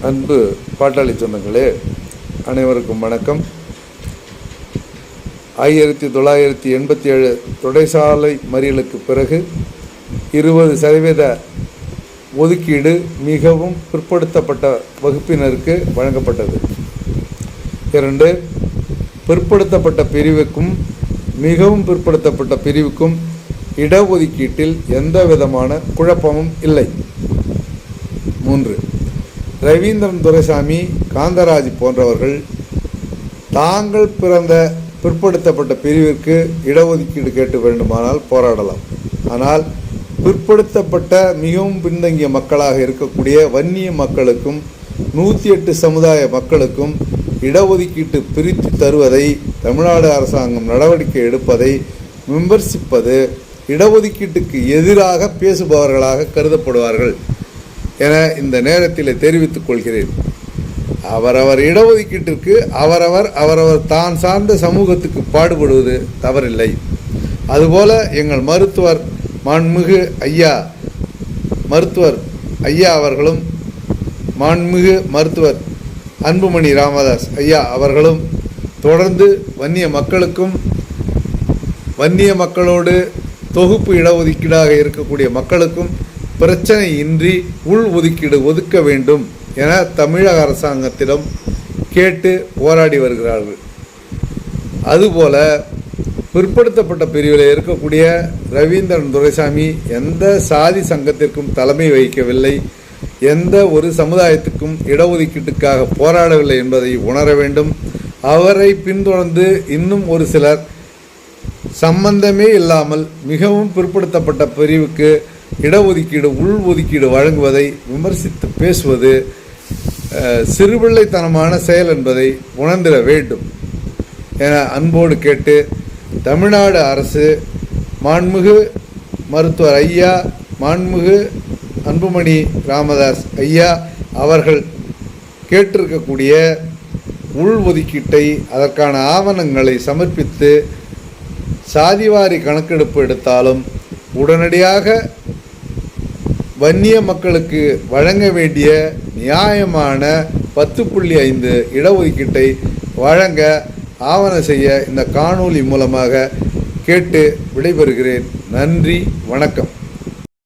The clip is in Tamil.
அன்பு பாட்டாளி சொந்தங்களே, அனைவருக்கும் வணக்கம். 1987 தொடைசாலை மறியலுக்கு பிறகு 20% ஒதுக்கீடு மிகவும் பிற்படுத்தப்பட்ட வகுப்பினருக்கு வழங்கப்பட்டது. 2, பிற்படுத்தப்பட்ட பிரிவுக்கும் மிகவும் பிற்படுத்தப்பட்ட பிரிவுக்கும் இடஒதுக்கீட்டில் எந்த விதமான குழப்பமும் இல்லை. 3, ரவீந்திரன் துரைசாமி, காந்தராஜ் போன்றவர்கள் தாங்கள் பிறந்த பிற்படுத்தப்பட்ட பிரிவிற்கு இடஒதுக்கீடு கேட்டு வேண்டுமானால் போராடலாம். ஆனால் பிற்படுத்தப்பட்ட மிகவும் பின்தங்கிய மக்களாக இருக்கக்கூடிய வன்னிய மக்களுக்கும் 108 சமுதாய மக்களுக்கும் இடஒதுக்கீட்டு பிரித்து தருவதை தமிழ்நாடு அரசாங்கம் நடவடிக்கை எடுப்பதை விமர்சிப்பது இடஒதுக்கீட்டுக்கு எதிராக பேசுபவர்களாக கருதப்படுவார்கள் என இந்த நேரத்தில் தெரிவித்துக் கொள்கிறேன். அவரவர் இடஒதுக்கீட்டிற்கு அவரவர் தான் சார்ந்த சமூகத்துக்கு பாடுபடுவது தவறில்லை. அதுபோல எங்கள் மாண்புமிகு மருத்துவர் ஐயா அவர்களும் மாண்புமிகு மருத்துவர் அன்புமணி ராமதாஸ் ஐயா அவர்களும் தொடர்ந்து வன்னிய மக்களுக்கும் வன்னிய மக்களோடு தொகுப்பு இடஒதுக்கீடாக இருக்கக்கூடிய மக்களுக்கும் பிரச்சனை இன்றி உள் ஒதுக்கீடு ஒதுக்க வேண்டும் என தமிழக அரசாங்கத்திடம் கேட்டு போராடி வருகிறார்கள். அதுபோல பிற்படுத்தப்பட்ட பிரிவில் இருக்கக்கூடிய ரவீந்திரன் துரைசாமி எந்த சாதி சங்கத்திற்கும் தலைமை வகிக்கவில்லை, எந்த ஒரு சமுதாயத்துக்கும் இடஒதுக்கீட்டுக்காக போராடவில்லை என்பதை உணர வேண்டும். அவரை பின்தொடர்ந்து இன்னும் ஒரு சிலர் சம்பந்தமே இல்லாமல் மிகவும் பிற்படுத்தப்பட்ட பிரிவுக்கு இடஒதுக்கீடு உள் ஒதுக்கீடு வழங்குவதை விமர்சித்து பேசுவது சிறுபிள்ளைத்தனமான செயல் என்பதை உணர்ந்திட வேண்டும் என அன்போடு கேட்டு, தமிழ்நாடு அரசு மாண்புமிகு மருத்துவர் ஐயா, மாண்புமிகு அன்புமணி ராமதாஸ் ஐயா அவர்கள் கேட்டிருக்கக்கூடிய உள் ஒதுக்கீட்டை அதற்கான ஆவணங்களை சமர்ப்பித்து சாதிவாரி கணக்கெடுப்பு எடுத்தாலும் உடனடியாக வன்னிய மக்களுக்கு வழங்க வேண்டிய நியாயமான 10.5 இடஒதுக்கீட்டை வழங்க ஆவணம் செய்ய இந்த காணொளி மூலமாக கேட்டு விடைபெறுகிறேன். நன்றி, வணக்கம்.